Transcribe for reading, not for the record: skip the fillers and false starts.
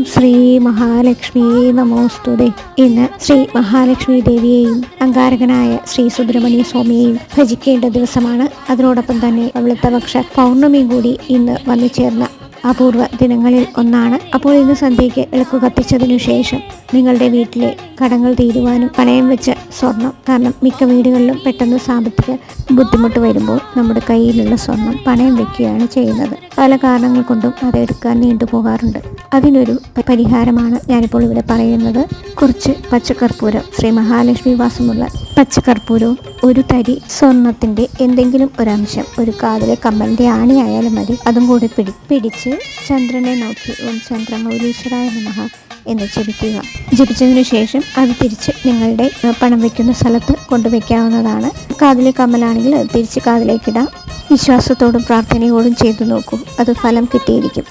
ശ്രീ മഹാലക്ഷ്മി നമോസ്തുതേ. ഇന്ന് ശ്രീ മഹാലക്ഷ്മി ദേവിയെയും അങ്കാരകനായ ശ്രീ സുബ്രഹ്മണ്യ സ്വാമിയെയും ഭജിക്കേണ്ട ദിവസമാണ്. അതിനോടൊപ്പം തന്നെ വെളുത്തപക്ഷ പൗർണമിയും കൂടി ഇന്ന് വന്നു ചേർന്ന അപൂർവ ദിനങ്ങളിൽ ഒന്നാണ്. അപ്പോൾ ഇന്ന് സന്ധ്യയ്ക്ക് വിളക്ക് കത്തിച്ചതിനു ശേഷം നിങ്ങളുടെ വീട്ടിലെ കടങ്ങൾ തീരുവാനും പണയം വെച്ച സ്വർണം, കാരണം മിക്ക വീടുകളിലും പെട്ടെന്ന് സാമ്പത്തിക ബുദ്ധിമുട്ട് വരുമ്പോൾ നമ്മുടെ കയ്യിലുള്ള സ്വർണം പണയം വെക്കുകയാണ് ചെയ്യുന്നത്. പല കാരണങ്ങൾ കൊണ്ടും അതെടുക്കാൻ നീണ്ടുപോകാറുണ്ട്. അതിനൊരു പരിഹാരമാണ് ഞാനിപ്പോൾ ഇവിടെ പറയുന്നത്. കുറച്ച് പച്ചക്കർപ്പൂരം, ശ്രീ മഹാലക്ഷ്മി വാസമുള്ള പച്ചക്കർപ്പൂരവും ഒരു തരി സ്വർണത്തിൻ്റെ എന്തെങ്കിലും ഒരംശം, ഒരു കാതിലെ കമ്മലിൻ്റെ ആണിയായാലും മതി, അതും കൂടി പിടിച്ച് ചന്ദ്രനെ നോക്കി ഓം ചന്ദ്രമൗലീശ്വരായ നമഃ എന്ന് ജപിക്കുക. ജപിച്ചതിനു ശേഷം അത് തിരിച്ച് നിങ്ങളുടെ പണം വയ്ക്കുന്ന സ്ഥലത്ത് കൊണ്ടുവയ്ക്കാവുന്നതാണ്. കാതിലെ കമ്മലാണെങ്കിൽ അത് തിരിച്ച് കാതിലേക്കിടാം. വിശ്വാസത്തോടും പ്രാർത്ഥനയോടും ചെയ്തു നോക്കൂ, അത് ഫലം കിട്ടിയിരിക്കും.